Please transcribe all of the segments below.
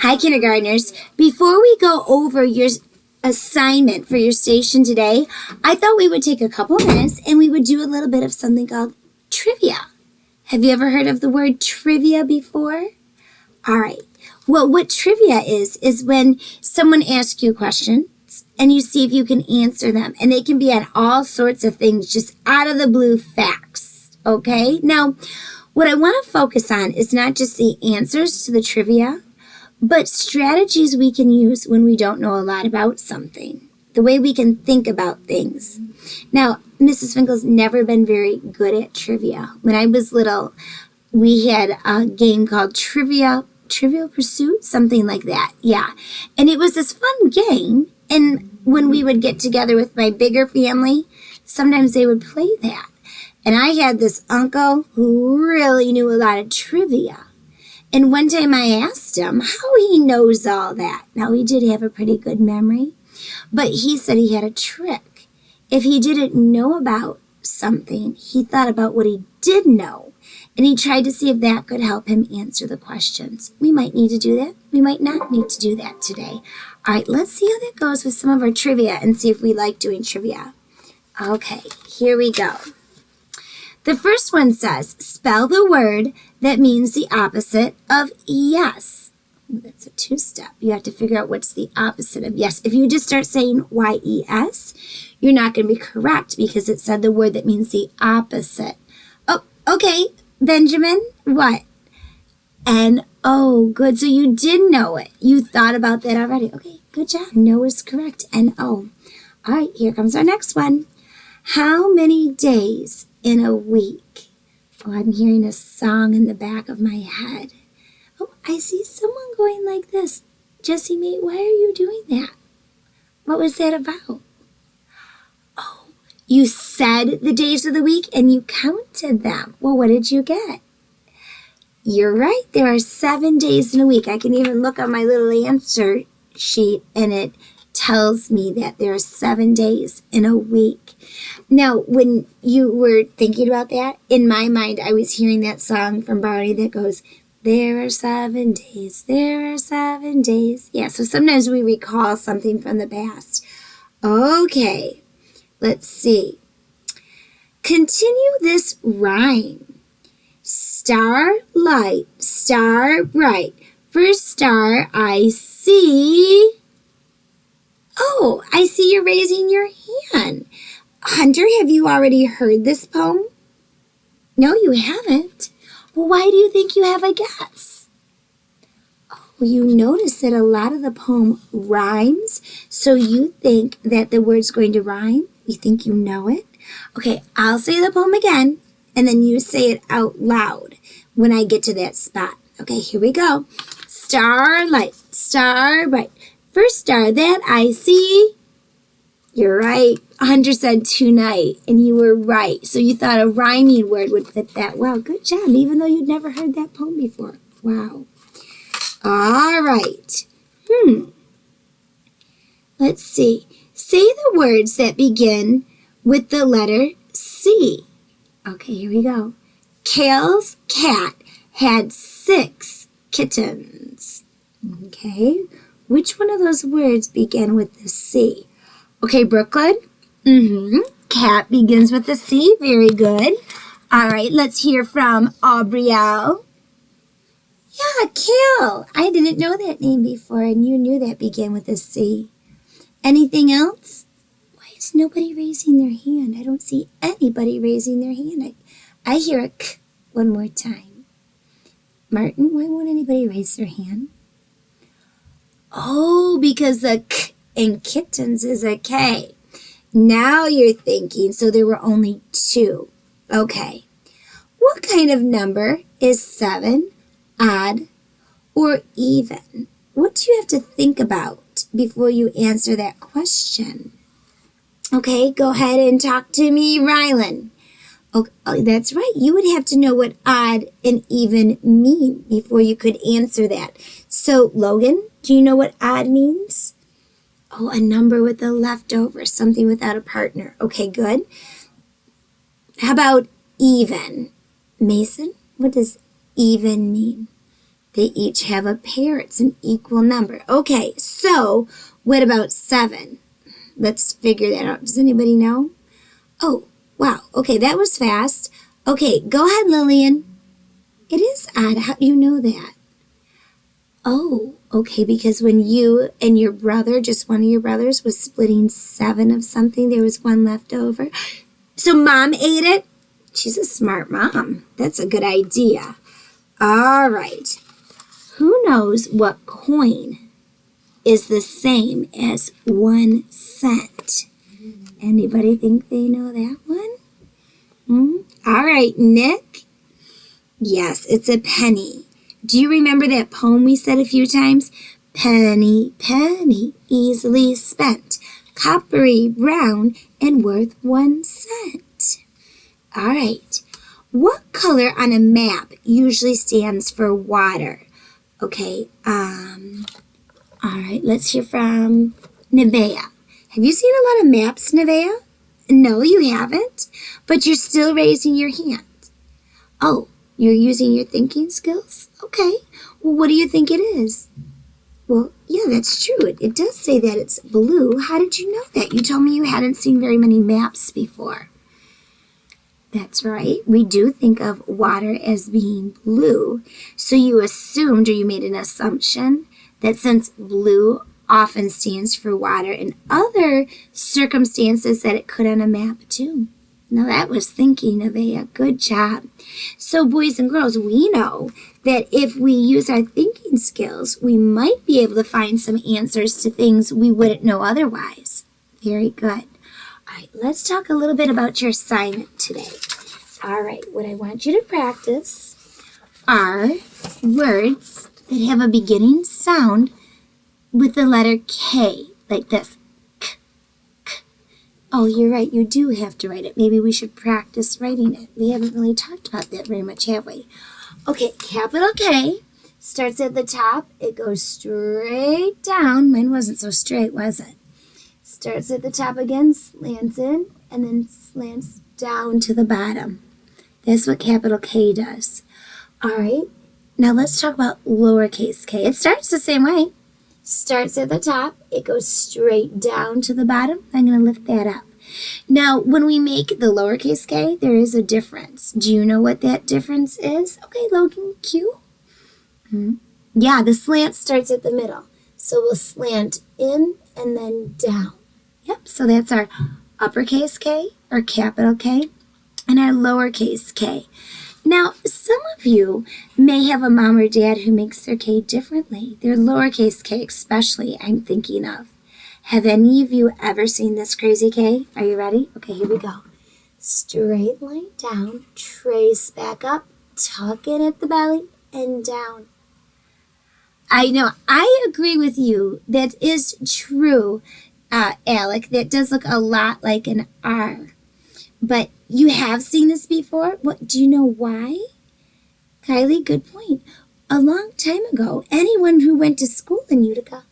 Hi, kindergartners. Before we go over your assignment for your station today, I thought we would take a couple minutes and we would do a little bit of something called trivia. Have you ever heard of the word trivia before? All right. Well, what trivia is when someone asks you questions and you see if you can answer them. And they can be on all sorts of things, just out of the blue facts. Okay? Now, what I want to focus on is not just the answers to the trivia, but strategies we can use when we don't know a lot about something. The way we can think about things. Now, Mrs. Finkel's never been very good at trivia. When I was little, we had a game called Trivial Pursuit, something like that. Yeah. And it was this fun game. And when we would get together with my bigger family, sometimes they would play that. And I had this uncle who really knew a lot of trivia. And one time I asked him how he knows all that. Now, he did have a pretty good memory, but he said he had a trick. If he didn't know about something, he thought about what he did know, and he tried to see if that could help him answer the questions. We might need to do that. We might not need to do that today. All right, let's see how that goes with some of our trivia and see if we like doing trivia. Okay, here we go. The first one says, spell the word that means the opposite of yes. That's a two-step. You have to figure out what's the opposite of yes. If you just start saying Y-E-S, you're not going to be correct because it said the word that means the opposite. Oh, okay, Benjamin, what? N-O, good. So you did know it. You thought about that already. Okay, good job. No is correct, N-O. All right, here comes our next one. How many days in a week? Oh, I'm hearing a song in the back of my head. Oh, I see someone going like this. Jessie mate, why are you doing that? What was that about? Oh, you said the days of the week and you counted them. Well, what did you get? You're right. There are 7 days in a week. I can even look on my little answer sheet and it tells me that there are 7 days in a week. Now, when you were thinking about that, in my mind, I was hearing that song from Barney that goes, there are 7 days, there are 7 days. Yeah, so sometimes we recall something from the past. Okay, let's see. Continue this rhyme. Starlight, star bright. First star I see. Oh, I see you're raising your hand. Hunter, have you already heard this poem? No, you haven't. Well, why do you think you have a guess? Oh, you notice that a lot of the poem rhymes, so you think that the word's going to rhyme? You think you know it? Okay, I'll say the poem again, and then you say it out loud when I get to that spot. Okay, here we go. Starlight, star bright. First star that I see. You're right. Hunter said tonight, and you were right. So you thought a rhyming word would fit that well. Good job, even though you'd never heard that poem before. Wow. All right. Let's see. Say the words that begin with the letter C. Okay, here we go. Kale's cat had 6 kittens. Okay. Which one of those words begin with the C? Okay, Brooklyn. Cat begins with the C. Very good. All right, let's hear from Aubrielle. Yeah, Kale. I didn't know that name before, and you knew that began with a C. Anything else? Why is nobody raising their hand? I don't see anybody raising their hand. I hear a K one more time. Martin, why won't anybody raise their hand? Oh, because the K in kittens is a K. Now you're thinking, so there were only 2. Okay. What kind of number is 7, odd, or even? What do you have to think about before you answer that question? Okay, go ahead and talk to me, Rylan. Oh, that's right. You would have to know what odd and even mean before you could answer that. So, Logan, do you know what odd means? Oh, a number with a leftover, something without a partner. Okay, good. How about even? Mason, what does even mean? They each have a pair. It's an equal number. Okay, so what about 7? Let's figure that out. Does anybody know? Oh, wow. Okay, that was fast. Okay, go ahead, Lillian. It is odd. How do you know that? Oh, okay, because when you and your brother, just one of your brothers, was splitting 7 of something, there was one left over. So Mom ate it? She's a smart mom. That's a good idea. All right. Who knows what coin is the same as 1 cent? Anybody think they know that one? All right, Nick. Yes, it's a penny. Do you remember that poem we said a few times? Penny, penny, easily spent, coppery brown and worth 1 cent. All right. What color on a map usually stands for water? Okay, all right, let's hear from Nevaeh. Have you seen a lot of maps, Nevaeh? No, you haven't, but you're still raising your hand. Oh, you're using your thinking skills? Okay, well, what do you think it is? Well, yeah, that's true. It does say that it's blue. How did you know that? You told me you hadn't seen very many maps before. That's right. We do think of water as being blue. So you assumed, or you made an assumption, that since blue often stands for water in other circumstances, that it could on a map too. Now that was thinking, Nevaeh. Good job. So boys and girls, we know that if we use our thinking skills, we might be able to find some answers to things we wouldn't know otherwise. Very good. All right, let's talk a little bit about your assignment today. All right, what I want you to practice are words that have a beginning sound with the letter K, like this. K, K. Oh, you're right, you do have to write it. Maybe we should practice writing it. We haven't really talked about that very much, have we? Okay, capital K starts at the top. It goes straight down. Mine wasn't so straight, was it? Starts at the top again, slants in, and then slants down to the bottom. That's what capital K does. All right, now let's talk about lowercase k. It starts the same way. Starts at the top, it goes straight down to the bottom. I'm going to lift that up. Now, when we make the lowercase k, there is a difference. Do you know what that difference is? Okay, Logan, Q. Yeah, the slant starts at the middle. So we'll slant in and then down. Yep, so that's our uppercase K, or capital K, and our lowercase k. Now, some of you may have a mom or dad who makes their K differently. Their lowercase k especially, I'm thinking of. Have any of you ever seen this crazy K? Are you ready? Okay, here we go. Straight line down, trace back up, tuck in at the belly, and down. I know, I agree with you. That is true, Alec. That does look a lot like an R. But you have seen this before? What, do you know why? Kylie, good point. A long time ago, anyone who went to school in Utica,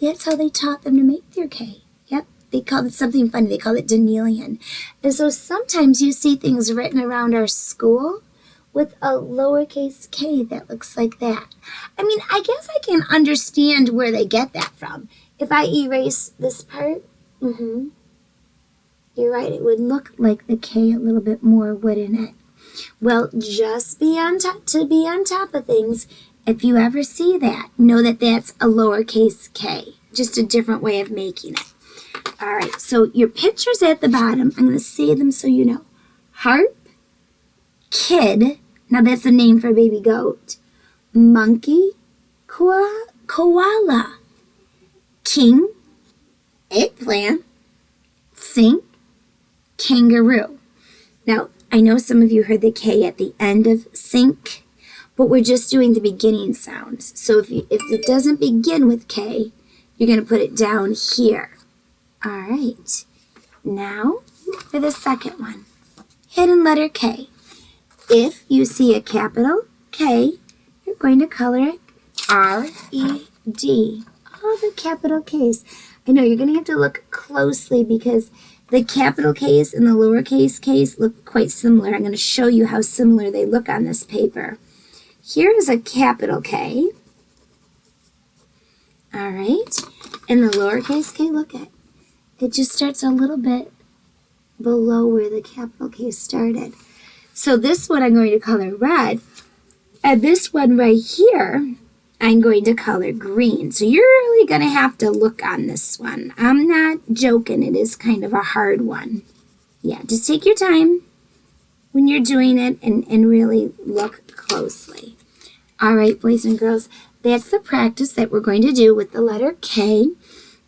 that's how they taught them to make their K. Yep, they called it something funny. They called it Danielian. And so sometimes you see things written around our school with a lowercase k that looks like that. I mean, I guess I can understand where they get that from. If I erase this part, you're right, it would look like the K a little bit more, wouldn't it? Well, just be on top of things. If you ever see that, know that that's a lowercase k, just a different way of making it. All right, so your pictures at the bottom, I'm going to say them so you know. Harp, kid, now that's a name for a baby goat. Monkey, koala, king, eggplant, sink, kangaroo. Now, I know some of you heard the K at the end of sink, but we're just doing the beginning sounds. So if it doesn't begin with K, you're going to put it down here. All right. Now, for the second one, hidden letter K. If you see a capital K, you're going to color it R-E-D. All the capital Ks. I know you're going to have to look closely because the capital Ks and the lowercase ks look quite similar. I'm going to show you how similar they look on this paper. here is a capital K. All right. And the lowercase k, look at it just starts a little bit below where the capital K started. So this one I'm going to color red. And this one right here, I'm going to color green. So you're really going to have to look on this one. I'm not joking. It is kind of a hard one. Yeah, just take your time when you're doing it and really look closely. All right, boys and girls, that's the practice that we're going to do with the letter K.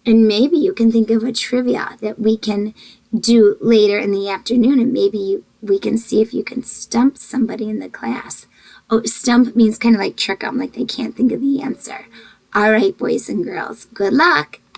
And maybe you can think of a trivia that we can do later in the afternoon, and maybe we can see if you can stump somebody in the class. Oh, stump means kind of like trick them, like they can't think of the answer. All right, boys and girls, good luck.